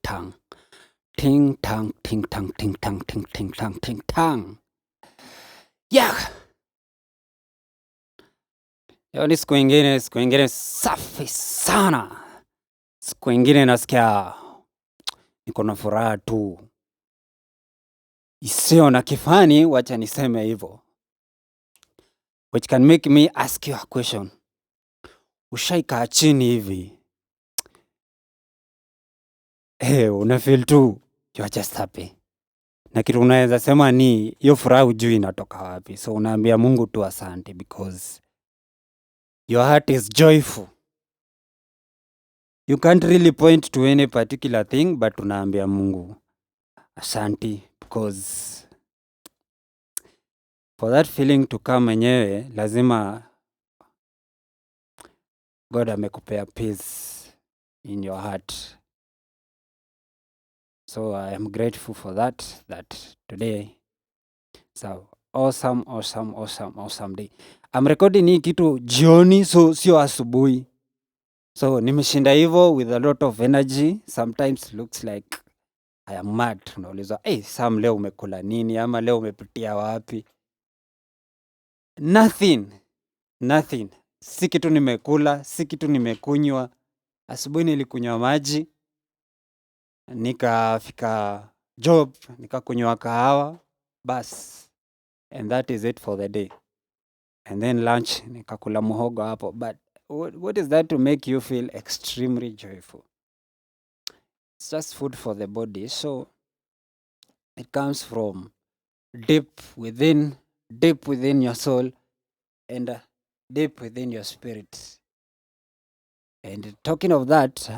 tang. Ting tang, ting tang, ting tang, ting ting tang, ting tang. Yeah. Leo ni siku ingine safi sana. Siku ingine nasikia niko na furaha tu isiyo na kifani, wacha niseme hivyo, which can make me ask you a question. Ushaikaa chini hivi, una feel tu you are just happy, na kitu unaweza sema ni hiyo furaha hujui inatoka wapi, so unaambia Mungu tu asante because your heart is joyful. You can't really point to any particular thing, but unaambia Mungu asante because for that feeling to come mwenyewe lazima God amekupea peace in your heart. So I am grateful for that today. So awesome day. I'm recording hii kitu jioni, so sio asubuhi. So nimeshinda hivyo with a lot of energy. Sometimes looks like I am mad. Unaulizwa, Sam leo umekula nini ama leo umepitia wapi? Nothing. Si kitu nimekula, si kitu nimekunywa. Asubuhi nilikunywa maji, nikafika job, nikakunywa kahawa, bas. And that is it for the day. And then lunch, nikakula muhogo hapo. But what is that to make you feel extremely joyful? It's just food for the body. So it comes from deep within your soul and deep within your spirit. And talking of that,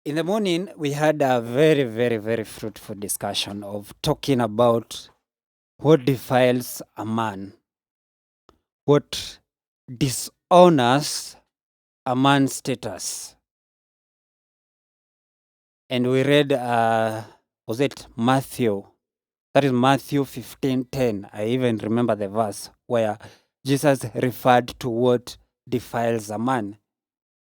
in the morning, we had a very, very, very fruitful discussion of talking about what defiles a man, what dishonors a man's status. And we read, was it Matthew? That is Matthew 15:10. I even remember the verse where Jesus referred to what defiles a man.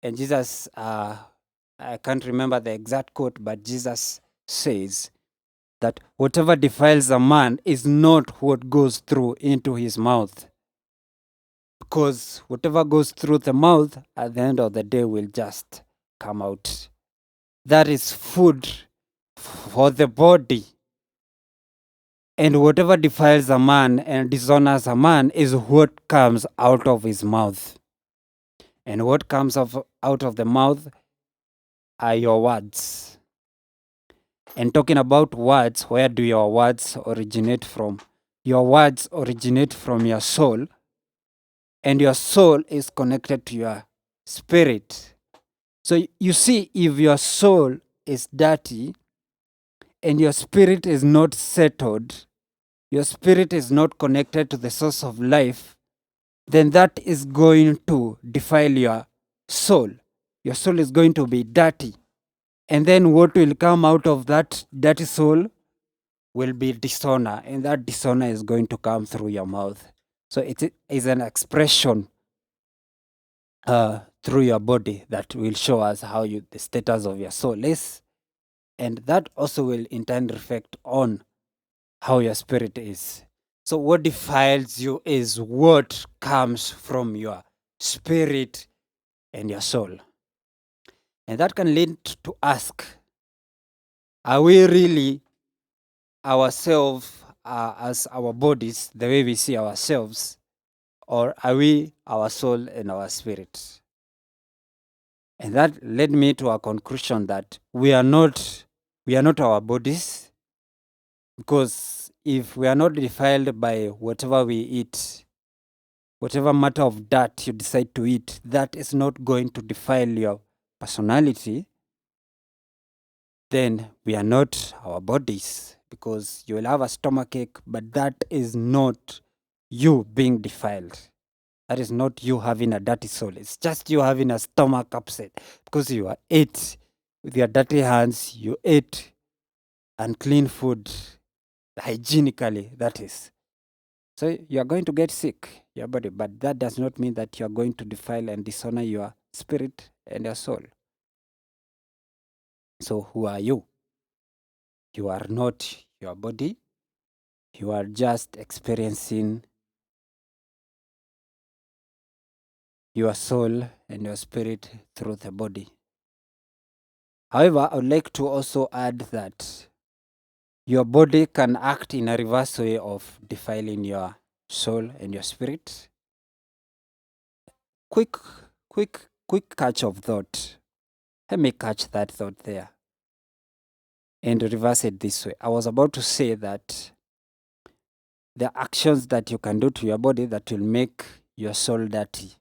And Jesus, I can't remember the exact quote, but Jesus says that whatever defiles a man is not what goes through into his mouth. Because whatever goes through the mouth at the end of the day will just come out. That is food for the body. And whatever defiles a man and dishonors a man is what comes out of his mouth. And what comes out of the mouth are your words. And talking about words, where do your words originate from? Your words originate from your soul. And your soul is connected to your spirit. So you see, if your soul is dirty and your spirit is not settled, your spirit is not connected to the source of life, then that is going to defile your soul. Your soul is going to be dirty. And then what will come out of that dirty soul will be dishonor. And that dishonor is going to come through your mouth. So it is an expression through your body that will show us how the status of your soul is. And that also will in turn reflect on how your spirit is. So what defiles you is what comes from your spirit and your soul. And that can lead to ask, are we really ourselves as our bodies, the way we see ourselves, or are we our soul and our spirit? And that led me to a conclusion that we are not our bodies, because if we are not defiled by whatever we eat, whatever matter of dirt you decide to eat, that is not going to defile your personality, then we are not our bodies, because you will have a stomachache, but that is not you being defiled. That is not you having a dirty soul. It's just you having a stomach upset because you ate with your dirty hands, you ate unclean food, hygienically, that is. So you are going to get sick, your body, but that does not mean that you are going to defile and dishonor your spirit and your soul. So, who are you? You are not your body. You are just experiencing your soul and your spirit through the body. However, I would like to also add that your body can act in a reverse way of defiling your soul and your spirit. Quick, quick catch of thought. Let me catch that thought there and reverse it this way. I was about to say that there are actions that you can do to your body that will make your soul dirty.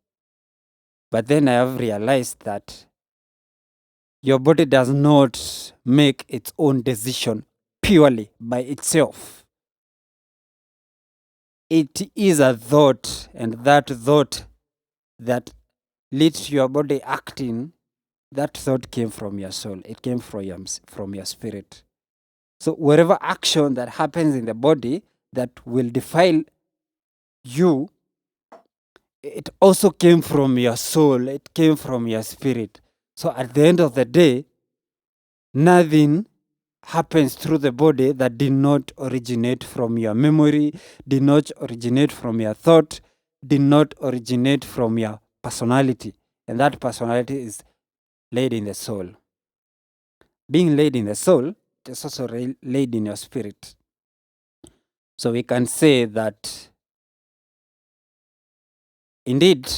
But then I have realized that your body does not make its own decision purely by itself. It is a thought, and that thought that leads to your body acting, that thought came from your soul. It came from your spirit. So whatever action that happens in the body that will defile you, it also came from your soul. It came from your spirit. So at the end of the day, nothing happens through the body that did not originate from your memory, did not originate from your thought, did not originate from your personality. And that personality is laid in the soul. Being laid in the soul is also laid in your spirit. So we can say that indeed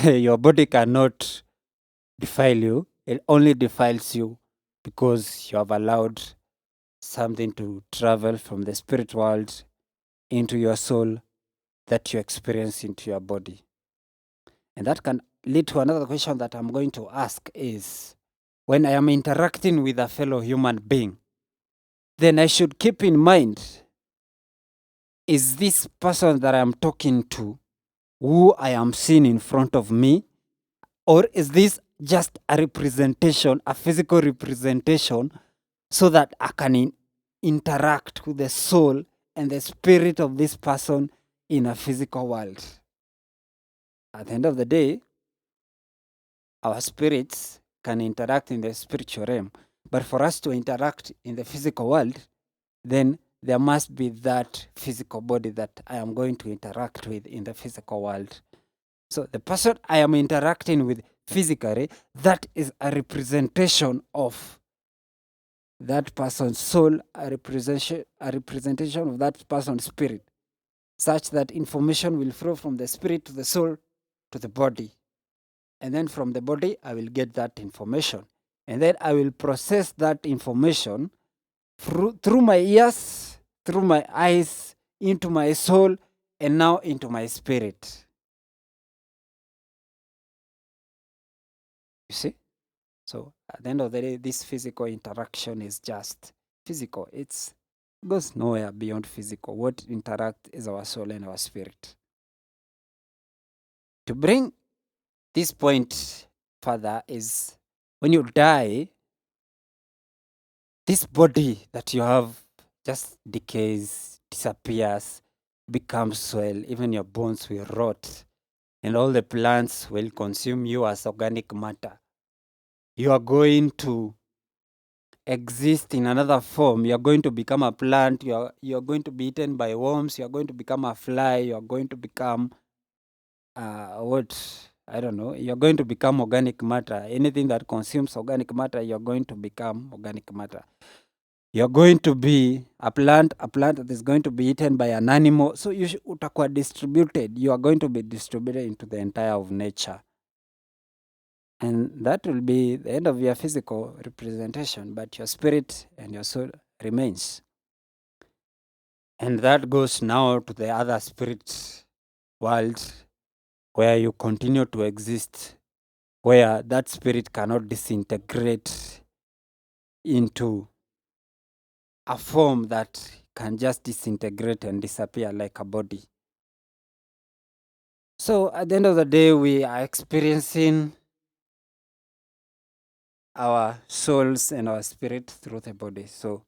your body cannot defile you, it only defiles you because you have allowed something to travel from the spirit world into your soul that you experience into your body. And that can lead to another question that I'm going to ask is, when I am interacting with a fellow human being, then I should keep in mind, is this person that I'm talking to who I am seeing in front of me, or is this just a representation, a physical representation, so that I can interact with the soul and the spirit of this person in a physical world? At the end of the day, our spirits can interact in the spiritual realm, but for us to interact in the physical world, then there must be that physical body that I am going to interact with in the physical world. So the person I am interacting with physically, that is a representation of that person's soul, a representation of that person's spirit, such that information will flow from the spirit to the soul to the body. And then from the body, I will get that information. And then I will process that information through my ears, through my eyes, into my soul, and now into my spirit. You see? So at the end of the day, this physical interaction is just physical. It goes nowhere beyond physical. What interact is our soul and our spirit. To bring this point further is, when you die, this body that you have just decays, disappears, becomes soil. Even your bones will rot, and all the plants will consume you as organic matter. You are going to exist in another form. You are going to become a plant. You are going to be eaten by worms. You are going to become a fly. You are going to become what, I don't know. You are going to become organic matter. Anything that consumes organic matter, you are going to become organic matter. You are going to be a plant that is going to be eaten by an animal. So you utakuwa distributed. You are going to be distributed into the entire of nature. And that will be the end of your physical representation, but your spirit and your soul remains. And that goes now to the other spirit world, where you continue to exist, where that spirit cannot disintegrate into a form that can just disintegrate and disappear like a body. So at the end of the day, we are experiencing our souls and our spirit through the body. So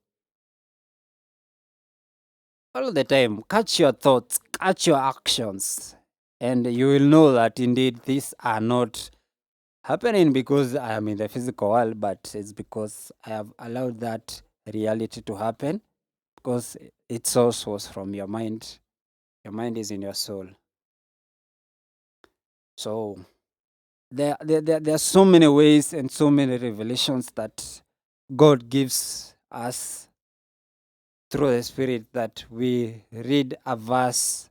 all the time, catch your thoughts, catch your actions, and you will know that indeed these are not happening because I am in the physical world, but it's because I have allowed that reality to happen because it source was from your mind. Your mind is in your soul. So there are so many ways and so many revelations that God gives us through the Spirit that we read a verse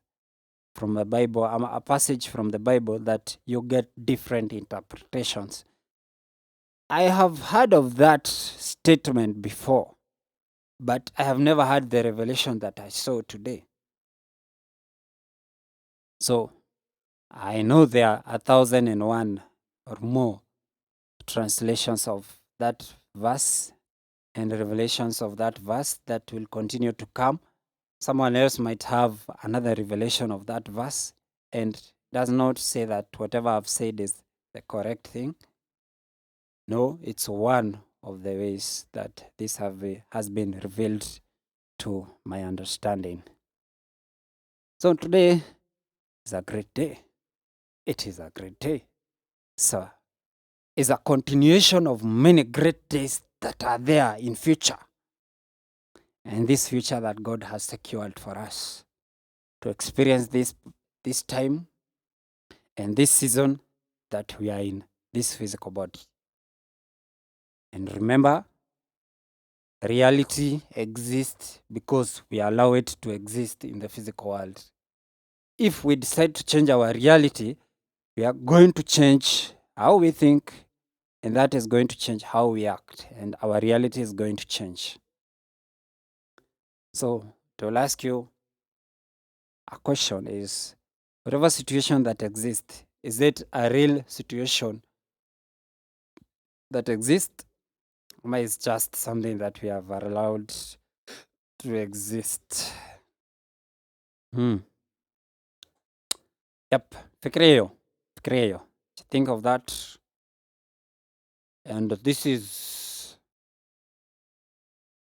from the Bible, a passage from the Bible that you get different interpretations. I have heard of that statement before, but I have never had the revelation that I saw today. So I know there are 1,001 or more translations of that verse and revelations of that verse that will continue to come. Someone else might have another revelation of that verse and does not say that whatever I've said is the correct thing. No, it's one of the ways that this has been revealed to my understanding. So today is a great day. It is a great day. So it's a continuation of many great days that are there in future. And this future that God has secured for us to experience this time and this season that we are in this physical body. And remember, reality exists because we allow it to exist in the physical world. If we decide to change our reality, we are going to change how we think, and that is going to change how we act, and our reality is going to change. So, to ask you a question is, whatever situation that exists, is it a real situation that exists, or is just something that we have allowed to exist? Yep, fikiria hiyo. Think of that. And this is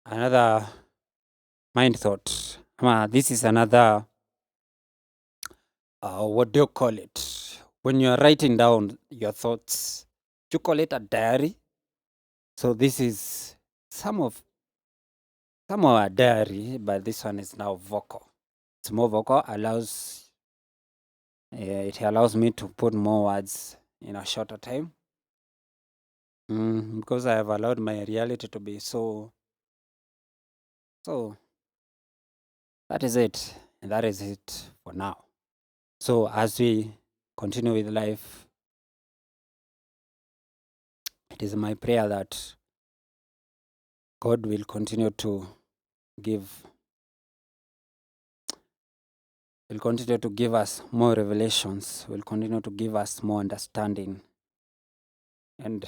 another mind thought. This is another, what do you call it? When you're writing down your thoughts, you call it a diary. So this is some of a diary, but this one is now vocal. It's more vocal, it allows me to put more words in a shorter time. Because I have allowed my reality to be so that is it. And that is it for now. So as we continue with life, it is my prayer that God will continue to give us more revelations, will continue to give us more understanding and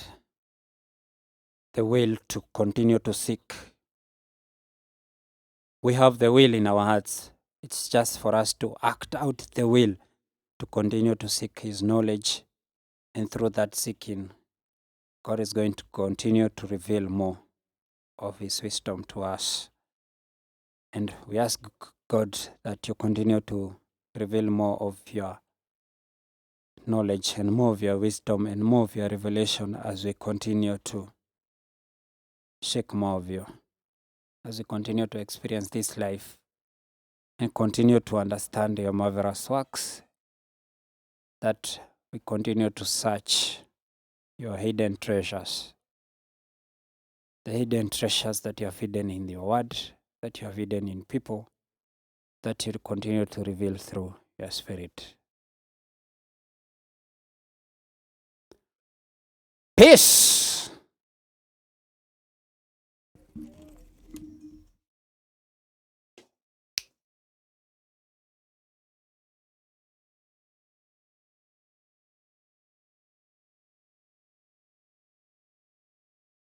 the will to continue to seek. We have the will in our hearts. It's just for us to act out the will to continue to seek His knowledge. And through that seeking, God is going to continue to reveal more of His wisdom to us. And we ask God that you continue to reveal more of your knowledge and more of your wisdom and more of your revelation as we continue to seek more of you, as we continue to experience this life and continue to understand your marvelous works, that we continue to search your hidden treasures, the hidden treasures that you have hidden in your word, that you have hidden in people, that you continue to reveal through your spirit. Peace.